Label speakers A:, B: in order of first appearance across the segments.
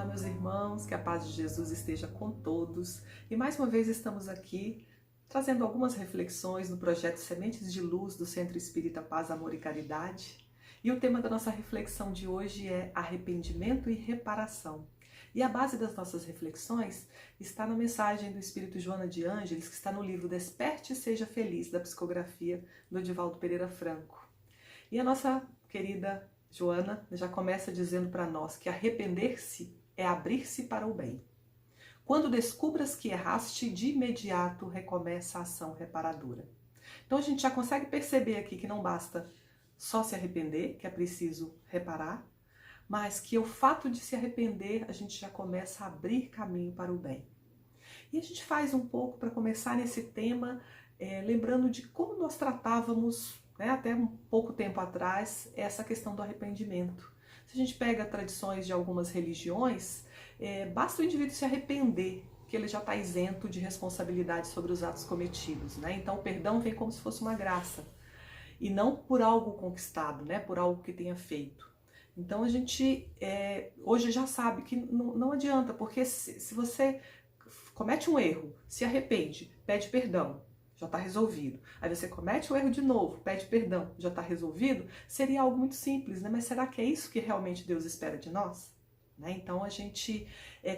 A: Olá, meus irmãos, que a paz de Jesus esteja com todos. E mais uma vez estamos aqui trazendo algumas reflexões no projeto Sementes de Luz do Centro Espírita Paz, Amor e Caridade. E o tema da nossa reflexão de hoje é arrependimento e reparação. E a base das nossas reflexões está na mensagem do Espírito Joana de Ângeles, que está no livro Desperte e Seja Feliz, da psicografia do Edivaldo Pereira Franco. E a nossa querida Joana já começa dizendo para nós que arrepender-se é abrir-se para o bem. Quando descubras que erraste, de imediato recomeça a ação reparadora. Então a gente já consegue perceber aqui que não basta só se arrepender, que é preciso reparar, mas que o fato de se arrepender, a gente já começa a abrir caminho para o bem. E a gente faz um pouco para começar nesse tema, lembrando de como nós tratávamos, até um pouco tempo atrás, essa questão do arrependimento. Se a gente pega tradições de algumas religiões, basta o indivíduo se arrepender, que ele já está isento de responsabilidade sobre os atos cometidos. Então o perdão vem como se fosse uma graça, e não por algo conquistado, por algo que tenha feito. Então a gente hoje já sabe que não adianta, porque se você comete um erro, se arrepende, pede perdão, já está resolvido. Aí você comete o erro de novo, pede perdão, já está resolvido, seria algo muito simples, mas será que é isso que realmente Deus espera de nós? Então a gente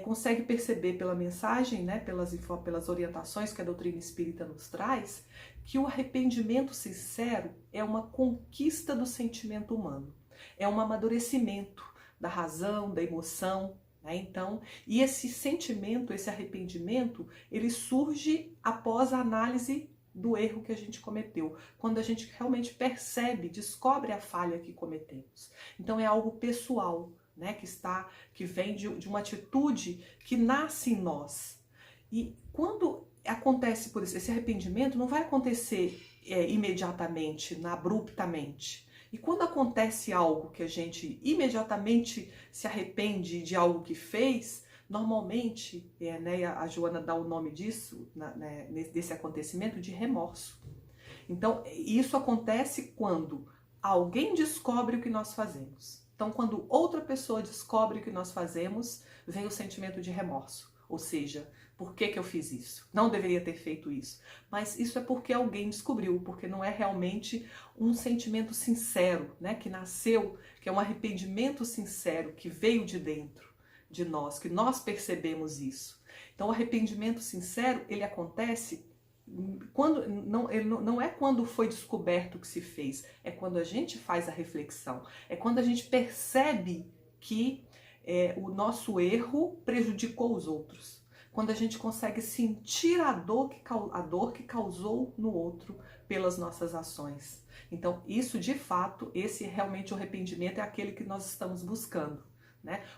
A: consegue perceber pela mensagem, pelas orientações que a doutrina espírita nos traz, que o arrependimento sincero é uma conquista do sentimento humano, é um amadurecimento da razão, da emoção. Então, e esse sentimento, esse arrependimento, ele surge após a análise do erro que a gente cometeu, quando a gente realmente percebe, descobre a falha que cometemos. Então é algo pessoal, que vem de uma atitude que nasce em nós. E quando acontece por isso, esse arrependimento não vai acontecer imediatamente, abruptamente. E quando acontece algo que a gente imediatamente se arrepende de algo que fez, normalmente, a Joana dá o nome disso, desse acontecimento, de remorso. Então, isso acontece quando alguém descobre o que nós fazemos. Então, quando outra pessoa descobre o que nós fazemos, vem o sentimento de remorso. Ou seja, por que eu fiz isso? Não deveria ter feito isso. Mas isso é porque alguém descobriu, porque não é realmente um sentimento sincero, que nasceu, que é um arrependimento sincero, que veio de dentro de nós, que nós percebemos isso. Então o arrependimento sincero, ele acontece quando não é quando foi descoberto o que se fez, é quando a gente faz a reflexão, é quando a gente percebe que o nosso erro prejudicou os outros, quando a gente consegue sentir a dor que causou no outro pelas nossas ações. Então isso de fato, esse realmente o arrependimento é aquele que nós estamos buscando.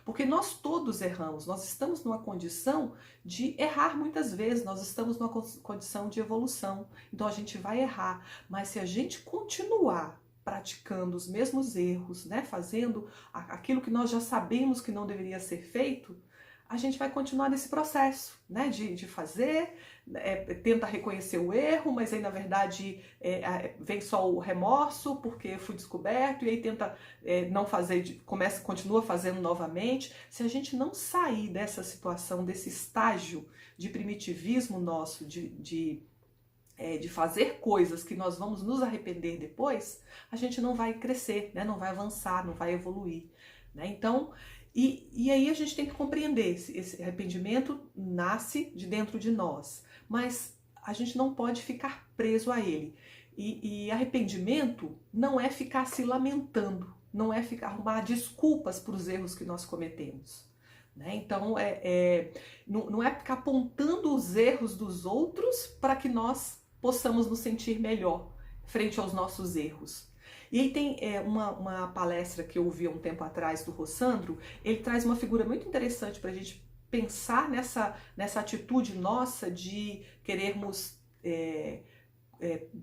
A: Porque nós todos erramos, nós estamos numa condição de errar muitas vezes, nós estamos numa condição de evolução, então a gente vai errar, mas se a gente continuar praticando os mesmos erros, fazendo aquilo que nós já sabemos que não deveria ser feito, a gente vai continuar nesse processo, de fazer, tenta reconhecer o erro, mas aí na verdade vem só o remorso porque fui descoberto, e aí tenta não fazer, continua fazendo novamente. Se a gente não sair dessa situação, desse estágio de primitivismo nosso, de fazer coisas que nós vamos nos arrepender depois, a gente não vai crescer, não vai avançar, não vai evoluir. Então, e aí a gente tem que compreender, esse arrependimento nasce de dentro de nós, mas a gente não pode ficar preso a ele. E arrependimento não é ficar se lamentando, não é arrumar desculpas para os erros que nós cometemos. Então, não é ficar apontando os erros dos outros para que nós possamos nos sentir melhor frente aos nossos erros. E aí tem uma palestra que eu ouvi há um tempo atrás do Rossandro, ele traz uma figura muito interessante para a gente pensar nessa atitude nossa de querermos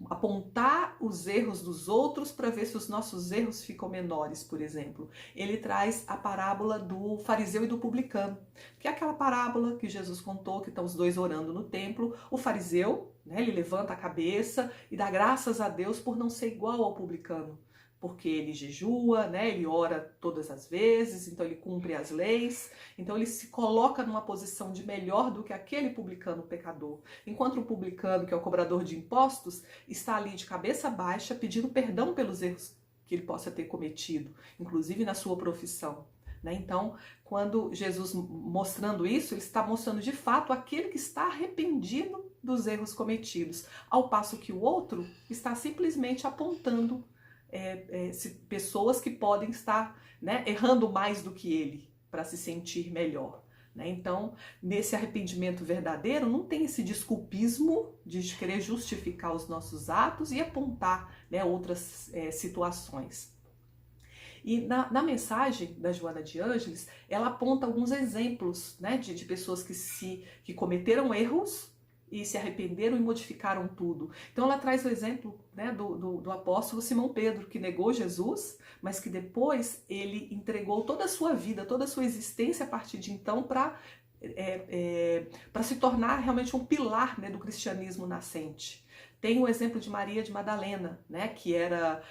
A: apontar os erros dos outros para ver se os nossos erros ficam menores, por exemplo. Ele traz a parábola do fariseu e do publicano, que é aquela parábola que Jesus contou, que estão os dois orando no templo. O fariseu, ele levanta a cabeça e dá graças a Deus por não ser igual ao publicano, porque ele jejua, né? Ele ora todas as vezes, então ele cumpre as leis, então ele se coloca numa posição de melhor do que aquele publicano pecador. Enquanto o publicano, que é o cobrador de impostos, está ali de cabeça baixa pedindo perdão pelos erros que ele possa ter cometido, inclusive na sua profissão. Então, quando Jesus mostrando isso, ele está mostrando de fato aquele que está arrependido dos erros cometidos, ao passo que o outro está simplesmente apontando pessoas que podem estar, né, errando mais do que ele para se sentir melhor. Então, nesse arrependimento verdadeiro, não tem esse desculpismo de querer justificar os nossos atos e apontar, né, outras situações. E na mensagem da Joana de Ângeles, ela aponta alguns exemplos, né, de pessoas que cometeram erros e se arrependeram e modificaram tudo. Então ela traz o exemplo, né, do apóstolo Simão Pedro, que negou Jesus, mas que depois ele entregou toda a sua vida, toda a sua existência a partir de então para se tornar realmente um pilar, né, do cristianismo nascente. Tem o exemplo de Maria de Madalena, né, que era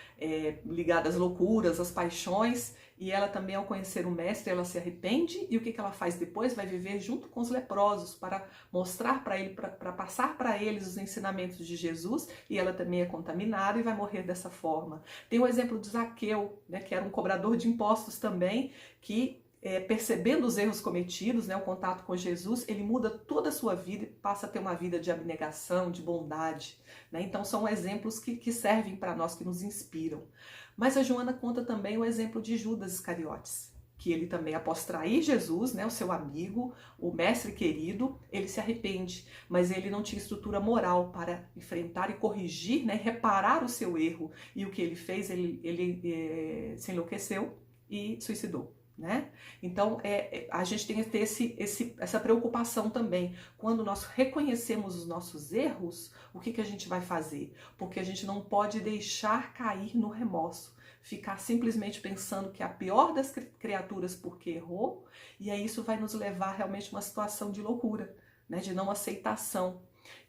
A: ligada às loucuras, às paixões, e ela também, ao conhecer o mestre, ela se arrepende, e o que ela faz depois? Vai viver junto com os leprosos para mostrar para ele, para passar para eles os ensinamentos de Jesus, e ela também é contaminada e vai morrer dessa forma. Tem o exemplo de Zaqueu, né, que era um cobrador de impostos também, que percebendo os erros cometidos, né, o contato com Jesus, ele muda toda a sua vida e passa a ter uma vida de abnegação, de bondade. Né? Então são exemplos que servem para nós, que nos inspiram. Mas a Joana conta também o exemplo de Judas Iscariotes, que ele também, após trair Jesus, né, o seu amigo, o mestre querido, ele se arrepende, mas ele não tinha estrutura moral para enfrentar e corrigir, né, reparar o seu erro. E o que ele fez? Ele se enlouqueceu e suicidou. Né? Então a gente tem que ter essa preocupação também. Quando nós reconhecemos os nossos erros, o que a gente vai fazer? Porque a gente não pode deixar cair no remorso, ficar simplesmente pensando que é a pior das criaturas porque errou, e aí isso vai nos levar realmente a uma situação de loucura, né? De não aceitação.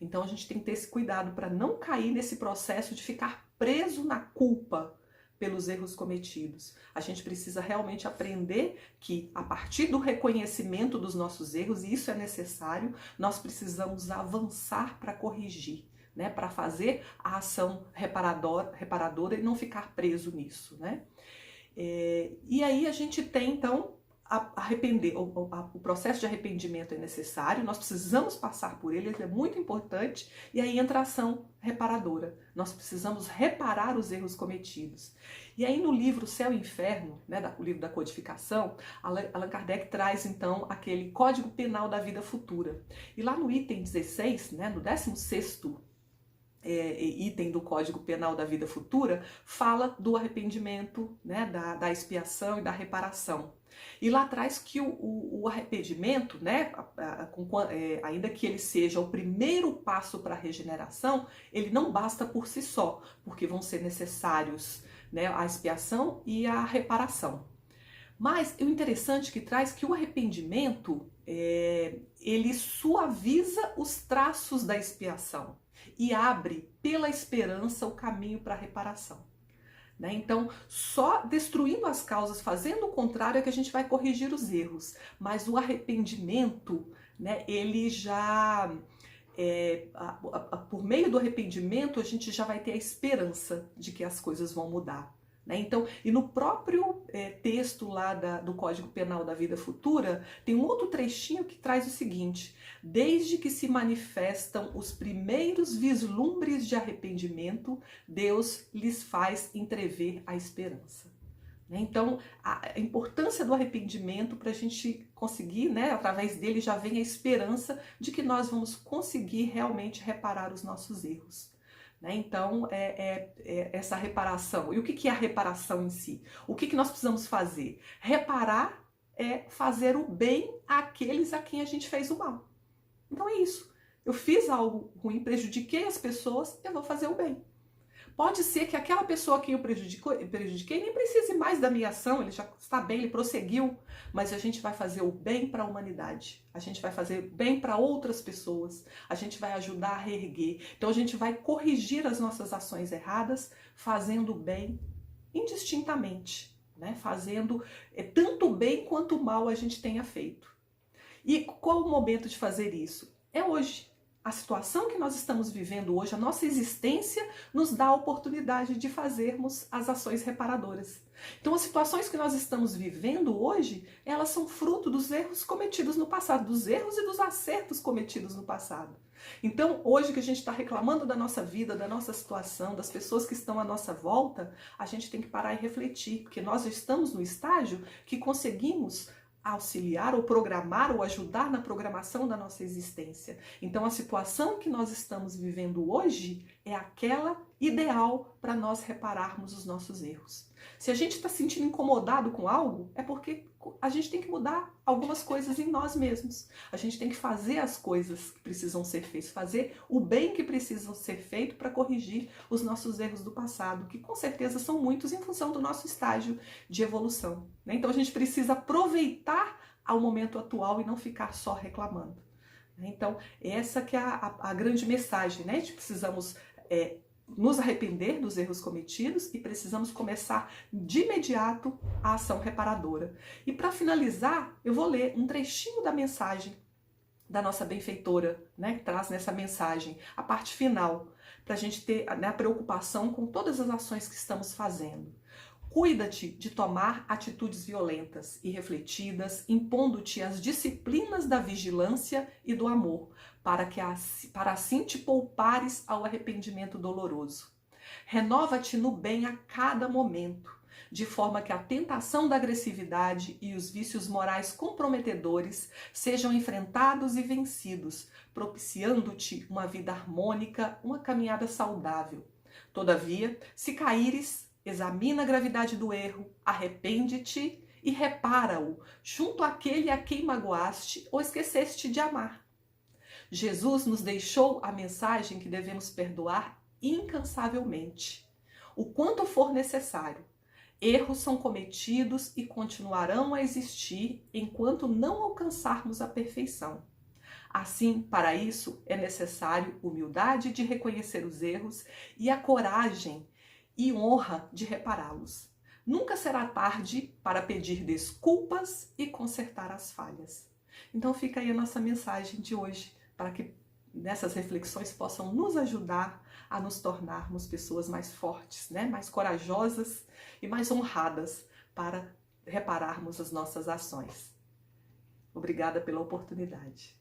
A: Então a gente tem que ter esse cuidado para não cair nesse processo de ficar preso na culpa pelos erros cometidos. A gente precisa realmente aprender que, a partir do reconhecimento dos nossos erros, e isso é necessário, nós precisamos avançar para corrigir, né? Para fazer a ação reparadora e não ficar preso nisso. Né? E aí a gente tem, então, o processo de arrependimento é necessário, nós precisamos passar por ele é muito importante, e aí entra a ação reparadora. Nós precisamos reparar os erros cometidos. E aí no livro Céu e Inferno, né, o livro da codificação, Allan Kardec traz então aquele Código Penal da Vida Futura. E lá no item 16, né, no 16º item do Código Penal da Vida Futura, fala do arrependimento, né, da expiação e da reparação. E lá traz que o arrependimento, né, ainda que ele seja o primeiro passo para a regeneração, ele não basta por si só, porque vão ser necessários, né, a expiação e a reparação. Mas o interessante que traz que o arrependimento, ele suaviza os traços da expiação e abre pela esperança o caminho para a reparação. Né? Então, só destruindo as causas, fazendo o contrário, é que a gente vai corrigir os erros. Mas o arrependimento, né, ele já, por meio do arrependimento, a gente já vai ter a esperança de que as coisas vão mudar. Né? Então, e no próprio texto lá do Código Penal da Vida Futura, tem um outro trechinho que traz o seguinte: desde que se manifestam os primeiros vislumbres de arrependimento, Deus lhes faz entrever a esperança. Né? Então, a importância do arrependimento para a gente conseguir, né, através dele já vem a esperança de que nós vamos conseguir realmente reparar os nossos erros. Então, essa reparação. E o que é a reparação em si? O que nós precisamos fazer? Reparar é fazer o bem àqueles a quem a gente fez o mal. Então é isso. Eu fiz algo ruim, prejudiquei as pessoas, eu vou fazer o bem. Pode ser que aquela pessoa a quem eu prejudiquei nem precise mais da minha ação, ele já está bem, ele prosseguiu, mas a gente vai fazer o bem para a humanidade, a gente vai fazer bem para outras pessoas, a gente vai ajudar a reerguer. Então a gente vai corrigir as nossas ações erradas, fazendo o bem indistintamente, né? Fazendo tanto bem quanto mal a gente tenha feito. E qual o momento de fazer isso? É hoje. A situação que nós estamos vivendo hoje, a nossa existência, nos dá a oportunidade de fazermos as ações reparadoras. Então, as situações que nós estamos vivendo hoje, elas são fruto dos erros cometidos no passado, dos erros e dos acertos cometidos no passado. Então, hoje que a gente está reclamando da nossa vida, da nossa situação, das pessoas que estão à nossa volta, a gente tem que parar e refletir, porque nós estamos no estágio que conseguimos auxiliar ou programar ou ajudar na programação da nossa existência. Então a situação que nós estamos vivendo hoje é aquela ideal para nós repararmos os nossos erros. Se a gente está se sentindo incomodado com algo, é porque a gente tem que mudar algumas coisas em nós mesmos. A gente tem que fazer as coisas que precisam ser feitas, fazer o bem que precisa ser feito para corrigir os nossos erros do passado, que com certeza são muitos em função do nosso estágio de evolução. Então a gente precisa aproveitar ao momento atual e não ficar só reclamando. Então essa que é a grande mensagem, né? Precisamos nos arrepender dos erros cometidos e precisamos começar de imediato a ação reparadora. E para finalizar, eu vou ler um trechinho da mensagem da nossa benfeitora, né, que traz nessa mensagem a parte final, para a gente ter, né, a preocupação com todas as ações que estamos fazendo. Cuida-te de tomar atitudes violentas e refletidas, impondo-te as disciplinas da vigilância e do amor, para assim te poupares ao arrependimento doloroso. Renova-te no bem a cada momento, de forma que a tentação da agressividade e os vícios morais comprometedores sejam enfrentados e vencidos, propiciando-te uma vida harmônica, uma caminhada saudável. Todavia, se caíres, examina a gravidade do erro, arrepende-te e repara-o junto àquele a quem magoaste ou esqueceste de amar. Jesus nos deixou a mensagem que devemos perdoar incansavelmente, o quanto for necessário. Erros são cometidos e continuarão a existir enquanto não alcançarmos a perfeição. Assim, para isso, é necessário humildade de reconhecer os erros e a coragem e honra de repará-los. Nunca será tarde para pedir desculpas e consertar as falhas. Então fica aí a nossa mensagem de hoje, para que nessas reflexões possam nos ajudar a nos tornarmos pessoas mais fortes, né? Mais corajosas e mais honradas para repararmos as nossas ações. Obrigada pela oportunidade.